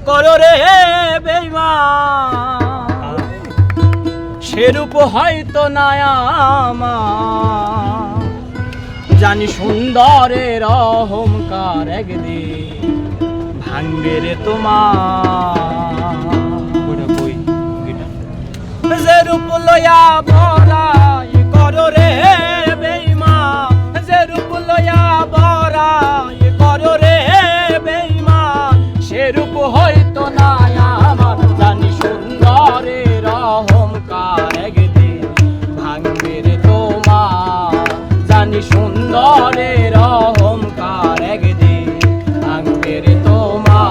করো রে বেঈমান, সেরূপ হয়তো না আমার। জানি সুন্দরের অহংকার একদিন ভাঙবে রে তোমার। যে রূপ লয়া বড়াই করো রে বেঈমান, যে রূপ লয়া বড়াই করো রে বেঈমান, সেরূপ হয়তো না আমার। জানি সুন্দরের অহংকার একদিন ভাঙবে রে তোমার। জানি সুন্দরের অহংকার একদিন ভাঙবে রে তোমার।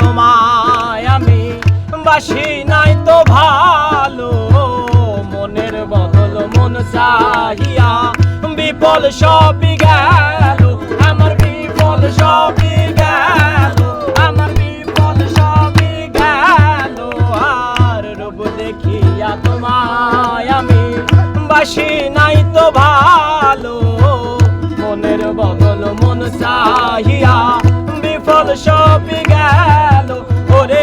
তোমায় আমি বাসি নাই তো ভালো, মনের বদল মন চাহিয়া বিফল সবই গেল আমার। বিফল সবই গেল আমার, বিফল সবই গেল। আর রূপ দেখিয়া তোমায় আমি বাসি নাই তো ভালো, মনের বদল মন চাহিয়া বিফল সবই গেল। ওরে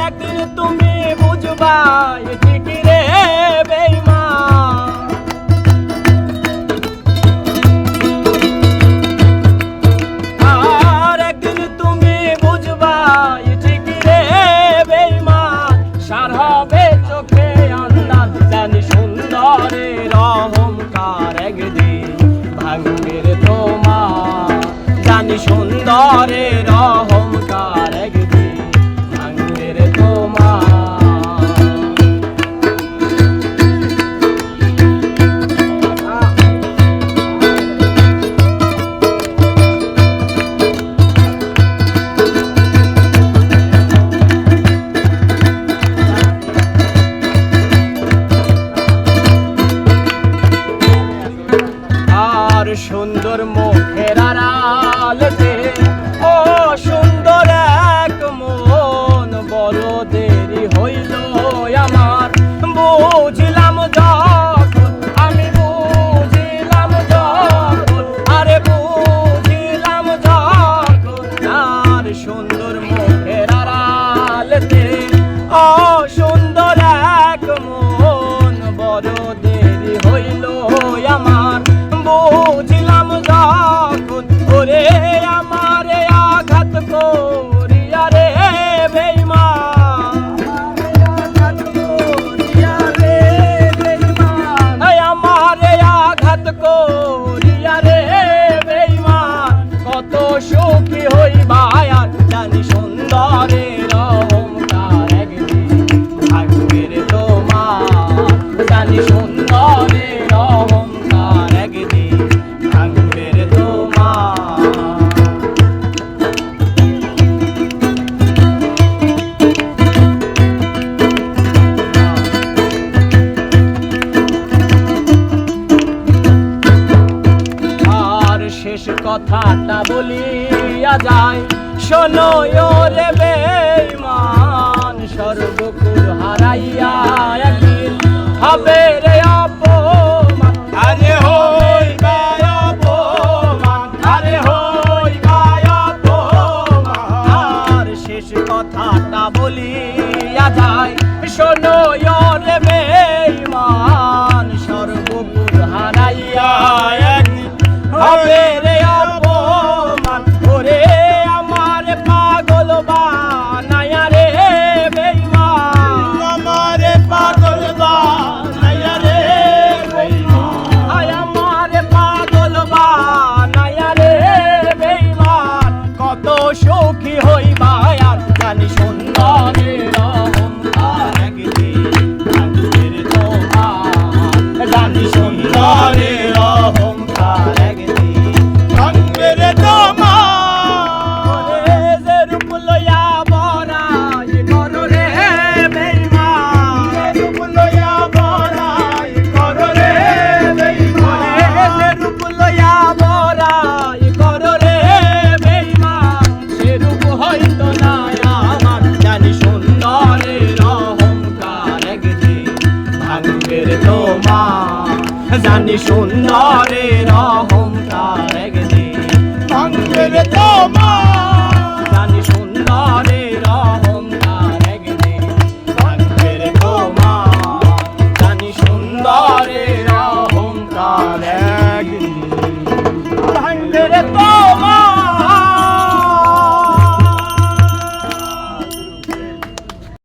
একদিন তুমি বুঝবা ঠিকই রে বেঈমান, আর একদিন তুমি বুঝবা ঠিকই রে বেঈমান। সার হবে চোখে আন্দাজ, জানি সুন্দরের অহংকার একদিন ভাঙবে রে তোমার। জানি সুন্দরের অহংকার একদিন ভাঙবে রে তোমার। আর সুন্দর মুখের আড়ালেতে ও সুন্দর এক মন, বড় দেরি হইল আমার বুঝলাম যখন, আমি বুঝলাম যখন, আরে বুঝলাম যখন। আর সুন্দর মুখের আড়ালেতে ও সুন্দর এক মন, বড় দেরি হইল আমার বুঝলাম যখন। ওরে আমারে আঘাত করিয়া রে বেঈমান, আমারে আঘাত করিয়া রে বেঈমান। কত সুখী হইবা আর, জানি সুন্দরের অহংকার একদিন ভাঙবে রে তোমার। জানি সুন্দরের অহংকার একদিন ভাঙবে রে তোমার। আর শেষ কথাটা বলিয়া যায়, শোনো রে বেঈমান, সর্বকুল হারাইয়া একদিন হবে রে অপমান। আরে হইবা অপমান, আরে হইবা অপমান। আর শেষ কথাটা বলিয়া যায়, শোনো রে বেঈমান, সর্বকুল হারাইয়া একদিন হবে রে অপমান। ওরে আমার পাগল বানায়া রে বেঈমান, আমার পাগল বানায়া রে বেঈমান, আমার পাগল বানায়া রে বেঈমান। কত সুখী হইবা আর, জানি সুন্দরের অহংকার একদিন জানি সুন্দরের অহংকার একদিন ভাঙবে রে তোমার